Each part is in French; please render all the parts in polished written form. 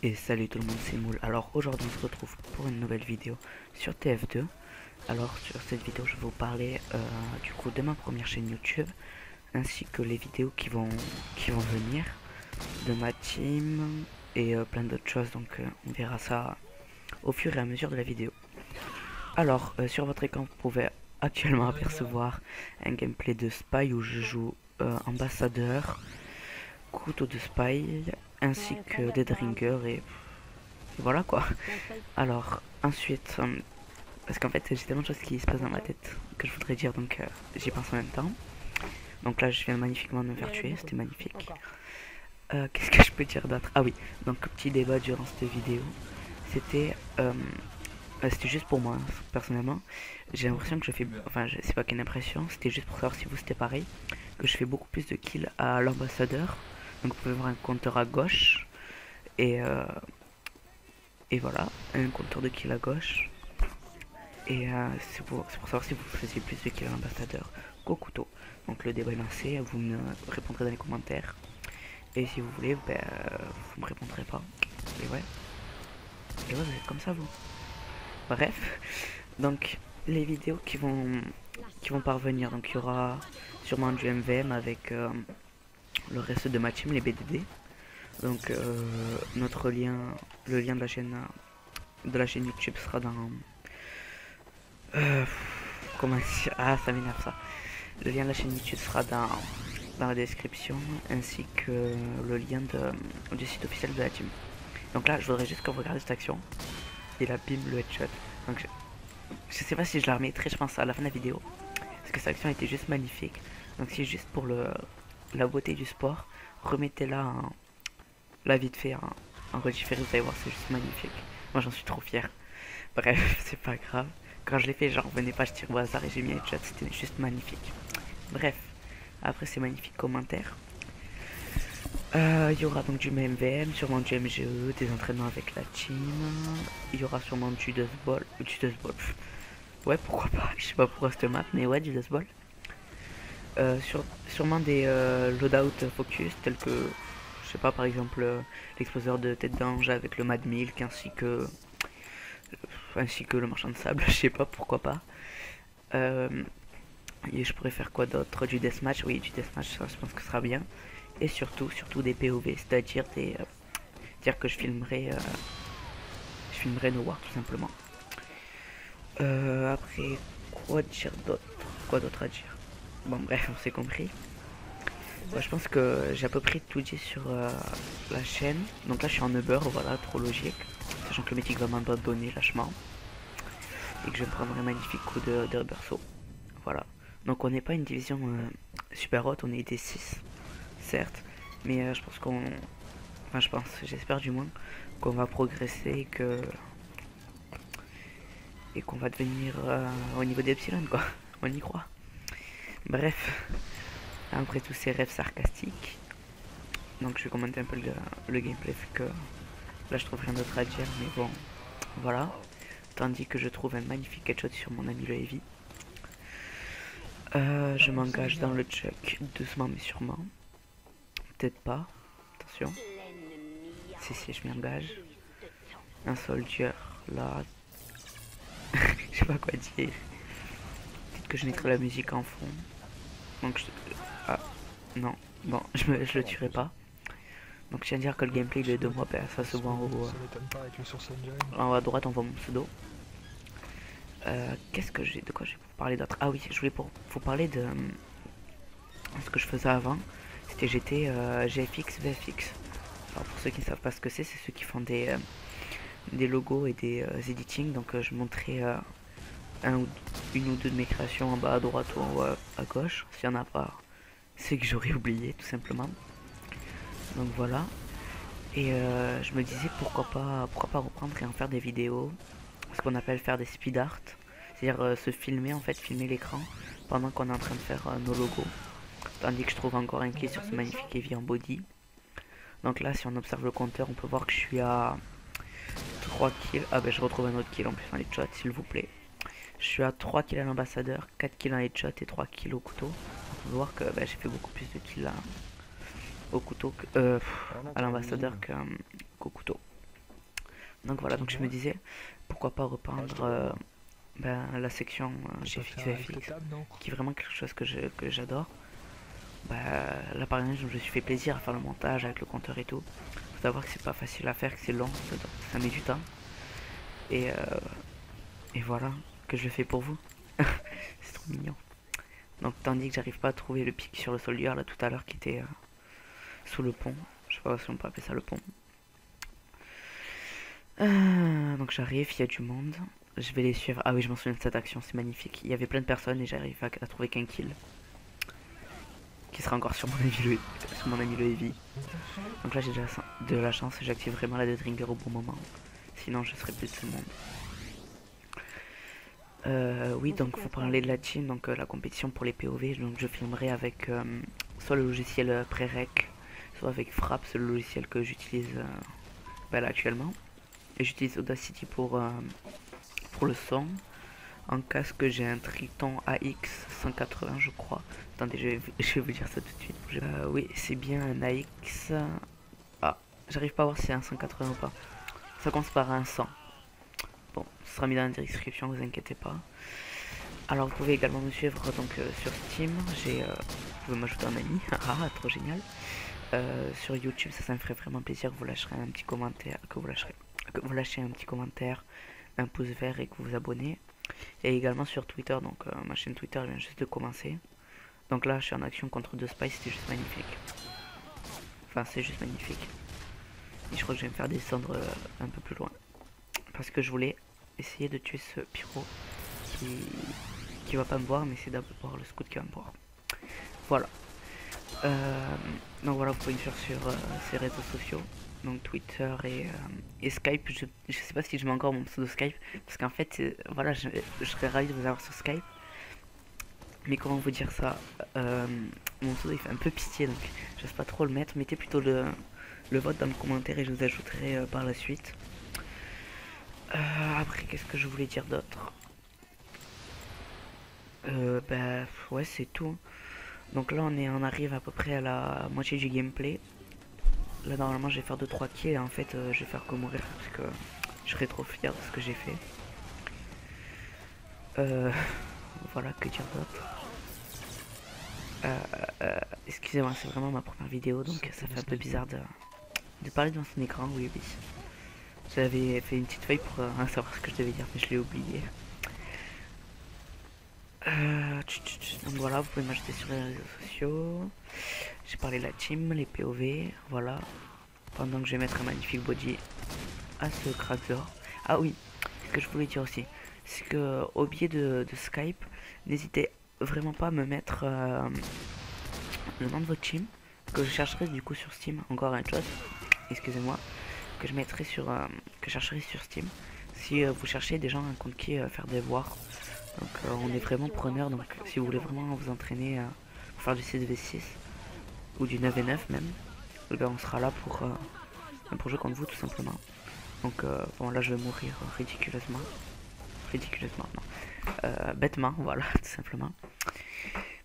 Et salut tout le monde, c'est Moule. Alors aujourd'hui on se retrouve pour une nouvelle vidéo sur TF2. Alors sur cette vidéo je vais vous parler du coup de ma première chaîne YouTube, ainsi que les vidéos qui vont venir, de ma team et plein d'autres choses. Donc on verra ça au fur et à mesure de la vidéo. Alors sur votre écran vous pouvez actuellement apercevoir un gameplay de Spy où je joue ambassadeur, couteau de Spy, ainsi que des Dringer et voilà quoi. Alors ensuite, parce qu'en fait j'ai tellement de choses qui se passent dans ma tête que je voudrais dire, donc j'y pense en même temps. Donc là je viens magnifiquement de me faire tuer, c'était magnifique. Qu'est-ce que je peux dire d'autre? Ah oui, donc petit débat durant cette vidéo, c'était c'était juste pour moi, personnellement. J'ai l'impression que je fais, enfin c'est pas qu'une impression, c'était juste pour savoir si vous c'était pareil, que je fais beaucoup plus de kills à l'ambassadeur. Donc vous pouvez voir un compteur à gauche et voilà, un compteur de kills à gauche. Et c'est pour savoir si vous faisiez plus de kills à l'ambassadeur qu'au couteau. Donc le débat est lancé, vous me répondrez dans les commentaires. Et si vous voulez, ben, vous me répondrez pas. Et ouais, vous êtes comme ça vous. Bref, donc les vidéos qui vont parvenir, donc il y aura sûrement du MVM avec le reste de ma team, les BDD. Donc notre lien, le lien de la chaîne YouTube sera dans comment dire, ah ça m'énerve ça. Le lien de la chaîne YouTube sera dans la description, ainsi que le lien du site officiel de la team. Donc là je voudrais juste que vous regardiez cette action. Et là bim, le headshot. Donc je sais pas si je la remettrai, je pense à la fin de la vidéo, parce que cette action était juste magnifique. Donc c'est juste pour la beauté du sport, remettez-la là vite fait en redifféré, vous allez voir, c'est juste magnifique. Moi j'en suis trop fier. Bref, c'est pas grave. Quand je l'ai fait, j'en revenais pas, je tire au hasard et j'ai mis un headshot, c'était juste magnifique. Bref, après ces magnifiques commentaires, il y aura donc du MVM, sûrement du MGE, des entraînements avec la team. Il y aura sûrement du dustball. Ouais, pourquoi pas, je sais pas pourquoi cette map, mais ouais, du dustball. Sûrement des loadout focus, tels que, je sais pas, par exemple, l'exposeur de tête d'ange avec le Mad Milk, ainsi que le marchand de sable, je sais pas, pourquoi pas. Et je pourrais faire quoi d'autre? Du deathmatch, oui, du deathmatch, ça je pense que ce sera bien. Et surtout des POV, c'est-à-dire dire que je filmerai No War tout simplement. Après, quoi dire d'autre? Quoi d'autre à dire? Bon bref, on s'est compris. Ouais, je pense que j'ai à peu près tout dit sur la chaîne. Donc là je suis en Uber, voilà, trop logique. Sachant que le mythique va m'abandonner lâchement. Et que je vais me prendre un magnifique coup de berceau. Voilà. Donc on n'est pas une division super haute, on est des 6, certes. Mais je pense qu'on... Enfin je pense, j'espère du moins, qu'on va progresser et qu'on va devenir au niveau d'Epsilon quoi. On y croit. Bref. Après tous ces rêves sarcastiques. Donc je vais commenter un peu le gameplay vu que là je trouve rien d'autre à dire, mais bon, voilà. Tandis que je trouve un magnifique headshot sur mon ami le Heavy. Je m'engage dans le check, doucement mais sûrement. Peut-être pas, attention. Si, je m'engage. Un soldier, là. Je sais pas quoi dire. Peut-être que je mettrai la musique en fond. Donc ah, non, bon, je le tuerai pas. Donc je tiens à dire que le gameplay il est de moi, ben, ça se voit en haut. En haut à droite on voit mon pseudo. Qu'est-ce que j'ai, de quoi je vais vous parler d'autre? Ah oui, je voulais vous parler de ce que je faisais avant. C'était j'étais GFX, VFX. Alors pour ceux qui ne savent pas ce que c'est ceux qui font des logos et des editing. Donc je montrais une ou deux de mes créations en bas à droite ou en haut à gauche. S'il n'y en a pas, c'est que j'aurais oublié tout simplement. Donc voilà. Et je me disais pourquoi pas reprendre et en faire des vidéos. Ce qu'on appelle faire des speed art. C'est-à-dire se filmer en fait, filmer l'écran pendant qu'on est en train de faire nos logos. Tandis que je trouve encore un kill sur ce magnifique heavy en body. Donc là si on observe le compteur on peut voir que je suis à 3 kills. Ah ben je retrouve un autre kill en plus en headshot s'il vous plaît. Je suis à 3 kills à l'ambassadeur, 4 kills en headshot et 3 kills au couteau. On peut voir que ben, j'ai fait beaucoup plus de kills au couteau à l'ambassadeur qu'au couteau. Donc voilà, donc je me disais, pourquoi pas reprendre la section chez FixVFX, qui est vraiment quelque chose que j'adore. Là par exemple, je me suis fait plaisir à faire le montage avec le compteur et tout. Faut savoir que c'est pas facile à faire, que c'est long, ça met du temps. Et, et voilà, que je le fais pour vous. C'est trop mignon. Donc tandis que j'arrive pas à trouver le pic sur le soldier là tout à l'heure qui était sous le pont. Je sais pas si on peut appeler ça le pont. Donc j'arrive, il y a du monde. Je vais les suivre. Ah oui, je m'en souviens de cette action, c'est magnifique. Il y avait plein de personnes et j'arrive à trouver qu'un kill. Qui sera encore sur mon ami le Heavy. Donc là j'ai déjà de la chance, j'active vraiment la Death Ringer au bon moment. Sinon je serais plus de ce monde. Oui, donc vous parlez de la team, donc la compétition pour les POV. Donc je filmerai avec soit le logiciel Prerec, soit avec Fraps, le logiciel que j'utilise là actuellement. Et j'utilise Audacity pour le son. En casque, j'ai un Triton AX 180, je crois. Attendez, je vais vous dire ça tout de suite. Oui, c'est bien un AX. Ah, j'arrive pas à voir si c'est un 180 ou pas. Ça commence par un 100. Bon, ce sera mis dans la description, vous inquiétez pas. Alors, vous pouvez également me suivre donc sur Steam. Vous pouvez m'ajouter un ami. Ah, trop génial. Sur YouTube, ça me ferait vraiment plaisir que vous lâcherez un petit commentaire, que vous lâchez un petit commentaire, un pouce vert et que vous vous abonnez. Et également sur Twitter, donc ma chaîne Twitter vient juste de commencer. Donc là, je suis en action contre deux Spies, c'était juste magnifique. Enfin, c'est juste magnifique. Et je crois que je vais me faire descendre un peu plus loin. Parce que je voulais essayer de tuer ce pyro qui va pas me voir, mais c'est d'abord le scout qui va me voir. Voilà. Donc voilà, vous pouvez me suivre sur ces réseaux sociaux. Donc Twitter et Skype. Je sais pas si je mets encore mon pseudo Skype. Parce qu'en fait, voilà, je serais ravi de vous avoir sur Skype. Mais comment vous dire ça, mon pseudo il fait un peu pitié, donc j'ose pas trop le mettre. Mettez plutôt le vote dans le commentaire et je vous ajouterai par la suite. Après, qu'est-ce que je voulais dire d'autre? Ouais, c'est tout. Donc là, on arrive à peu près à la moitié du gameplay. Là, normalement, je vais faire 2-3 kills et en fait, je vais faire que mourir parce que je serais trop fier de ce que j'ai fait. Voilà, que dire d'autre? Excusez-moi, c'est vraiment ma première vidéo, donc ça fait un peu bizarre de parler devant son écran, oui. J'avais fait une petite feuille pour savoir ce que je devais dire, mais je l'ai oublié. Donc voilà, vous pouvez m'ajouter sur les réseaux sociaux. J'ai parlé de la team, les POV, voilà. Pendant que je vais mettre un magnifique body à ce cracker. Ah oui, ce que je voulais dire aussi, c'est que au biais de Skype, n'hésitez vraiment pas à me mettre le nom de votre team, que je chercherai du coup sur Steam, encore une chose, excusez-moi, que je mettrai que je chercherai sur Steam, si vous cherchez des gens contre qui faire des voix. Donc on est vraiment preneur, donc si vous voulez vraiment vous entraîner pour faire du 6v6 ou du 9v9 même, on sera là pour jouer contre vous tout simplement. Donc bon, là je vais mourir ridiculeusement non, bêtement, voilà, tout simplement.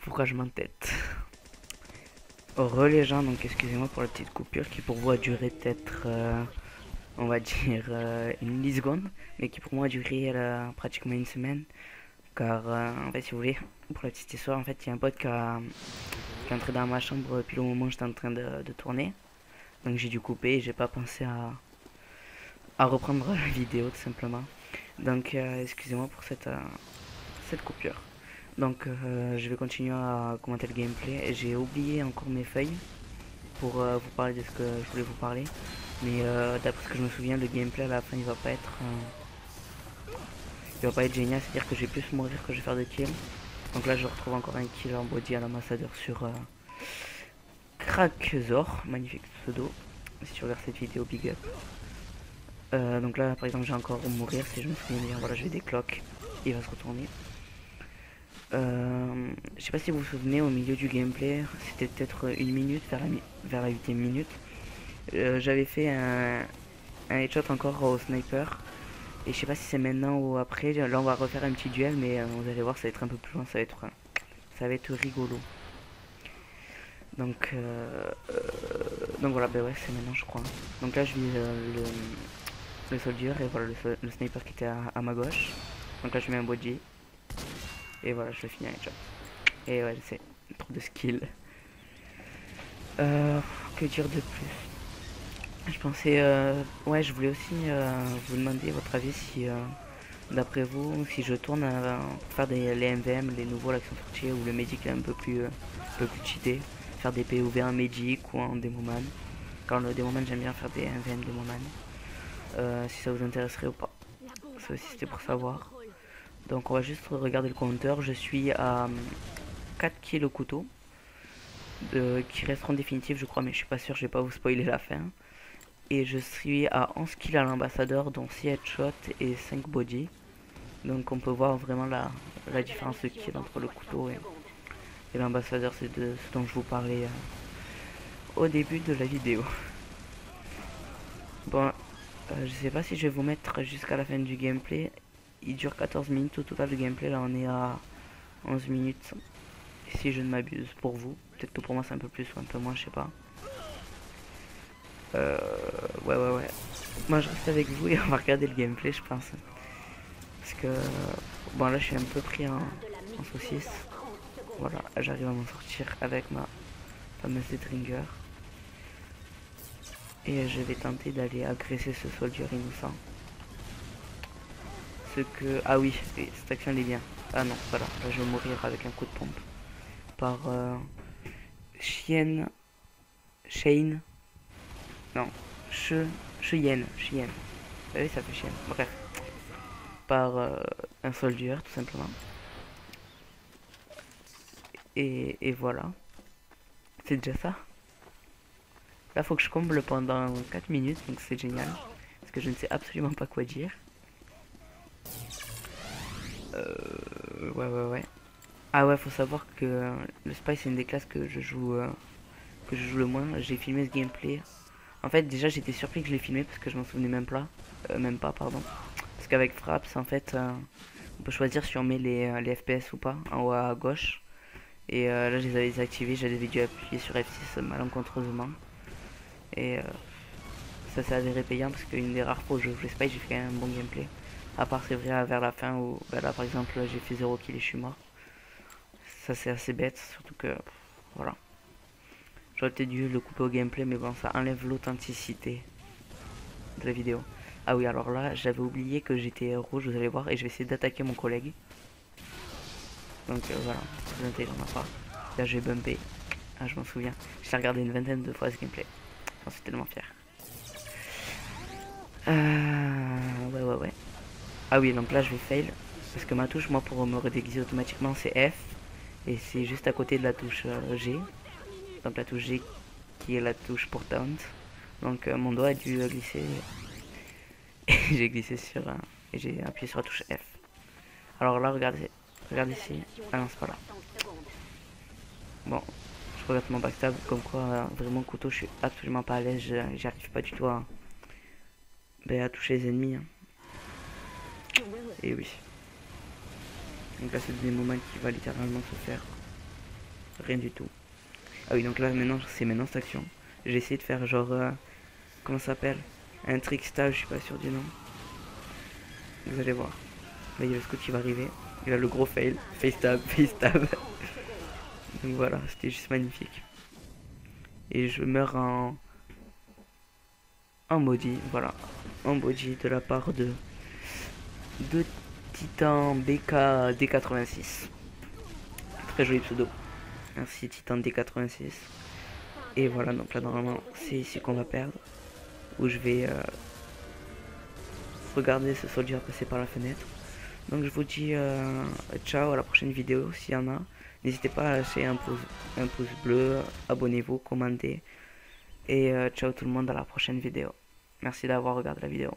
Pourquoi je m'entête? Les gens, donc excusez-moi pour la petite coupure qui pour vous a duré peut-être on va dire une milliseconde, mais qui pour moi a duré pratiquement une semaine. Car en fait, si vous voulez, pour la petite histoire, en fait, il y a un pote qui est entré dans ma chambre puis le moment où j'étais en train de tourner. Donc j'ai dû couper et j'ai pas pensé à reprendre la vidéo tout simplement. Donc excusez-moi pour cette coupure. Donc je vais continuer à commenter le gameplay. J'ai oublié encore mes feuilles pour vous parler de ce que je voulais vous parler. Mais d'après ce que je me souviens, le gameplay à la fin il va pas être génial, c'est-à-dire que je vais plus mourir que je vais faire de kills. Donc là je retrouve encore un kill en body à l'ambassadeur sur Krakzor, magnifique pseudo. Si tu regardes cette vidéo, big up. Donc là par exemple j'ai encore mourir si je me souviens bien. Voilà, je vais décloc, il va se retourner. Je sais pas si vous vous souvenez, au milieu du gameplay, c'était peut-être une minute vers la 8ème minute. J'avais fait un headshot encore au sniper. Et je sais pas si c'est maintenant ou après. Là on va refaire un petit duel, mais vous allez voir, ça va être un peu plus loin, ça va être rigolo. Donc voilà, bah ouais, c'est maintenant je crois. Donc là je vis le soldier et voilà le sniper qui était à ma gauche. Donc là je mets un body. Et voilà, je le finis avec job. Et ouais, c'est trop de skill. Que dire de plus? Je pensais, ouais, je voulais aussi vous demander votre avis si, d'après vous, si je tourne pour faire les MVM, les nouveaux là qui sont sortis, ou le Medic est un peu plus cheaté, faire des POV en Medic ou en Demoman. Quand le Demoman, j'aime bien faire des MVM Demoman. Si ça vous intéresserait ou pas. Ça aussi c'était pour savoir. Donc on va juste regarder le compteur. Je suis à 4 kills au couteau. Qui resteront définitifs je crois, mais je suis pas sûr, je vais pas vous spoiler la fin. Et je suis à 11 kills à l'ambassadeur, dont 6 headshots et 5 body. Donc on peut voir vraiment la différence de kill entre le couteau et l'ambassadeur. C'est de ce dont je vous parlais au début de la vidéo. Bon, je sais pas si je vais vous mettre jusqu'à la fin du gameplay. Il dure 14 minutes au total de gameplay, là on est à 11 minutes. Si je ne m'abuse, pour vous. Peut-être que pour moi c'est un peu plus ou un peu moins, je sais pas. Ouais. Moi je reste avec vous et on va regarder le gameplay je pense. Parce que bon là je suis un peu pris en saucisse. Voilà, j'arrive à m'en sortir avec ma fameuse Deathringer. Et je vais tenter d'aller agresser ce soldier innocent. Ce que... Ah oui, cette action elle est bien. Ah non, voilà, là je vais mourir avec un coup de pompe. Par Shane. Non, Cheyenne. Oui, ça fait Cheyenne. Bref. Par un soldier, tout simplement. Et voilà. C'est déjà ça. Là, faut que je comble pendant 4 minutes, donc c'est génial. Parce que je ne sais absolument pas quoi dire. Ouais. Ah ouais, faut savoir que le Spy, c'est une des classes que je joue le moins. J'ai filmé ce gameplay. En fait, déjà, j'étais surpris que je l'ai filmé parce que je m'en souvenais même pas, pardon. Parce qu'avec Fraps, en fait, on peut choisir si on met les FPS ou pas, en haut à gauche. Et là, je les avais désactivés, j'avais dû appuyer sur F6 malencontreusement. Et ça s'est avéré payant parce qu'une des rares fois où je jouais Spy, j'ai fait quand même un bon gameplay. À part, c'est vrai, vers la fin où, bah là, par exemple, j'ai fait 0 kill et je suis mort. Ça, c'est assez bête, surtout que, voilà. J'aurais peut-être dû le couper au gameplay, mais bon, ça enlève l'authenticité de la vidéo. Ah oui, alors là, j'avais oublié que j'étais rouge, vous allez voir, et je vais essayer d'attaquer mon collègue. Donc voilà, vous intégrez ma part. Là, je vais bumper. Ah, je m'en souviens. Je l'ai regardé une vingtaine de fois ce gameplay. J'en suis tellement fier. Ouais. Ah oui, donc là, je vais fail. Parce que ma touche, moi, pour me redéguiser automatiquement, c'est F. Et c'est juste à côté de la touche G. Donc la touche G qui est la touche pour taunt. Donc mon doigt a dû glisser. J'ai glissé sur et j'ai appuyé sur la touche F. Alors là, regardez ici. Ah non, c'est pas là. Bon, je regarde mon backstab. Comme quoi, vraiment, couteau, je suis absolument pas à l'aise. J'arrive pas du tout à toucher les ennemis. Hein. Et oui. Donc là, c'est des moments qui va littéralement se faire rien du tout. Ah oui, donc là, maintenant, c'est maintenant cette action. J'ai essayé de faire genre, comment ça s'appelle? Un trick stage, je suis pas sûr du nom. Vous allez voir. Là, il y a le scout qui va arriver. Il a le gros fail. Face stab. Donc voilà, c'était juste magnifique. Et je meurs en body, voilà. En body de la part de Titan BK D86. Très joli pseudo. Merci Titan D86. Et voilà, donc là normalement c'est ici qu'on va perdre. Où je vais regarder ce soldier passer par la fenêtre. Donc je vous dis ciao à la prochaine vidéo s'il y en a. N'hésitez pas à lâcher un pouce bleu, abonnez-vous, commentez. Et ciao tout le monde à la prochaine vidéo. Merci d'avoir regardé la vidéo.